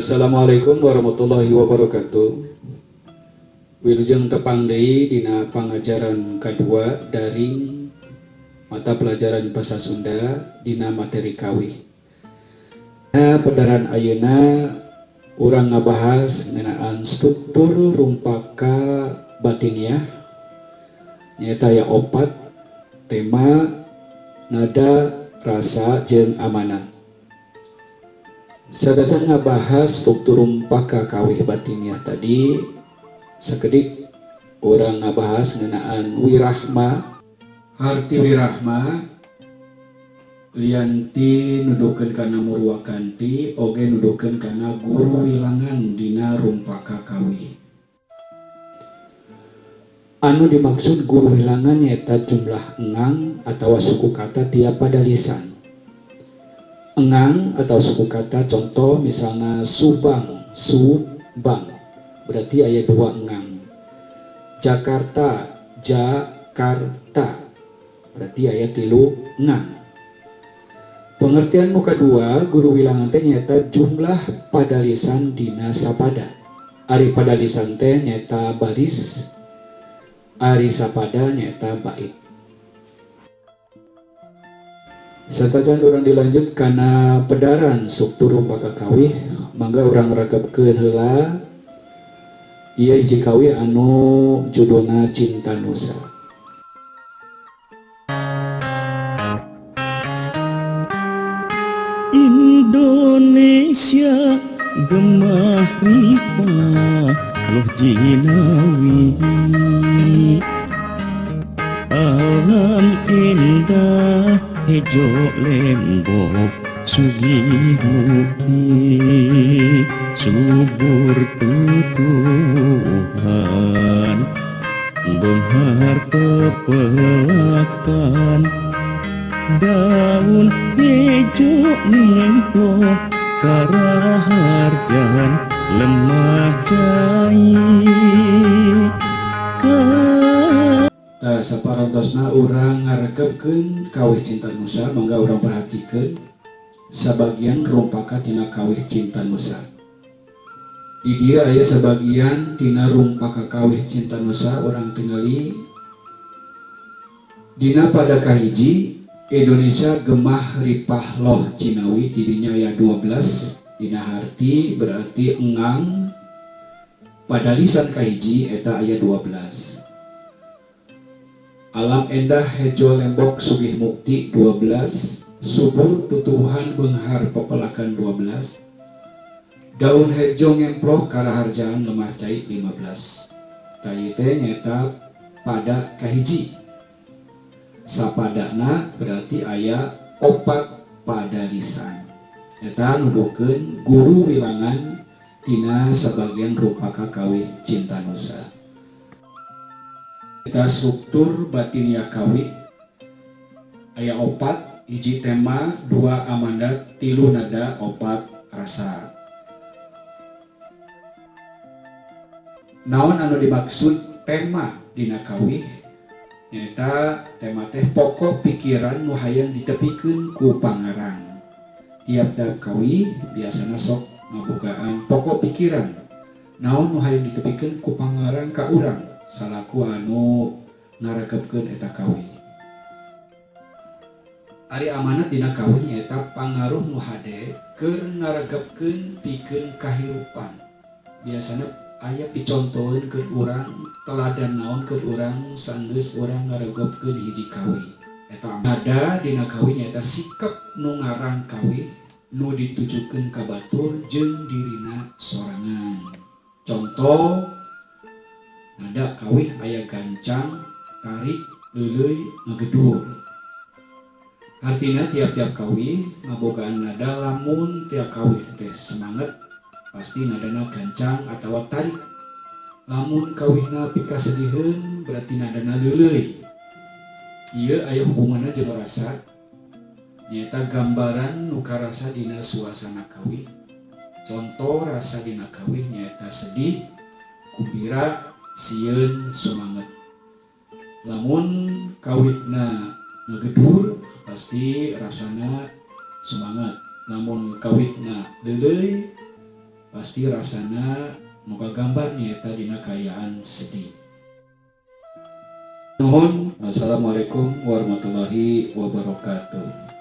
Assalamualaikum warahmatullahi wabarakatuh. Wilujeng tepang deui dina pangajaran kedua daring mata pelajaran bahasa Sunda dina materi kawih. Padaran ayeuna urang ngabahas ngenaan struktur rumpaka batiniah nyaeta aya 4 tema nada, rasa, jeung amanah. Sadacan ngabahas struktur rumpaka kawih batiniah tadi, sakedik orang ngabahas ngenaan wirahma. Harti wirahma lianti nuduhkeun kana murwakanti oge nuduhkeun kana guru wilangan dina rumpaka kawih. Anu dimaksud guru wilangan nyaeta jumlah engang atawa suku kata tiap pada lisan. Engang atau suku kata contoh misalnya subang, subang berarti aya 2 engang. Jakarta, Jakarta berarti aya 3 engang. Pengertian muka 2 guru wilangan teh nyata jumlah pada lisan dina sapada. Ari pada lisan teh nyata baris, ari sapada nyata bait. Satajan orang dilanjut karena pedaran struktur rumpaka kawih, mangga orang ragapkeun heula ieu hiji kawih anu judulna Cinta Nusa. Indonesia gemah ripah loh jinawi, alam indah hejo lembok sugihudi, subur tutuhan benghar pepelakan, daun hejo nempok karaharjan lemah cai. Saparantosna urang ngaregepkeun kawih Cinta Nusa, mangga urang perhatikeun sabagian rumpaka tina kawih Cinta Nusa. Di dieu aya sabagian tina rumpaka kawih Cinta Nusa urang tingali dina pada kahiji Indonesia gemah ripah loh Cinawi, didinya aya 12 dina harti berarti engang pada lisan kahiji eta aya 12. Alam endah hejo lembok sugih mukti 12, subur tutuhan benghar pepelakan 12, daun hejo ngemploh karaharjaan lemah cai 15. Tadi teh nyata pada kahiji. Sapadana berarti aya 4 pada lisan. Eta nuduhkeun guru wilangan tina sebagian rumpaka kawih Cinta Nusa. Kita struktur batiniah kawih aya 4, hiji tema, 2 amandat, 3 nada, 4 rasa. Naon anu dimaksud tema dina kawih? Nyata tema teh pokok pikiran nu hayang ditepikeun ku pangarang. Tiap-tiap kawih biasana sok ngabogaan pokok pikiran naon nu hayang ditepikeun ku pangarang ka urang salaku anu ngaregepkeun eta kawih. Ari amanat dina kawih nyaeta pangaruh nu hade keur ngaregepkeun pikeun kahirupan. Biasana aya dicontoheun keur urang teladan naon keur urang sanggeus urang ngaregepkeun hiji kawih. Eta nada dina kawih nyaeta sikap nu ngarang kawih nu ditujukeun ka batur jeung dirina sorangan. Contoh nada kawih aya gancang, tarik, leuleuy, ngagedur. Artina tiap-tiap kawih ngabogaan nada lamun tiap kawih teh semangat pasti nadana gancang atawa tarik. Lamun kawihna pikasediheun berarti nadana leuleuy. Ieu aya hubunganna jeung rasa. Nyaeta gambaran nu karasa dina suasana kawih. Contoh rasa dina kawih nyaeta sedih, kumbira, sieun, semangat. Lamun kawihna ngagedur pasti rasana semangat. Namun kawihna leuleuy pasti rasana muka gambarnya eta dina kayaan sedih. Nuhun. Assalamualaikum warahmatullahi wabarakatuh.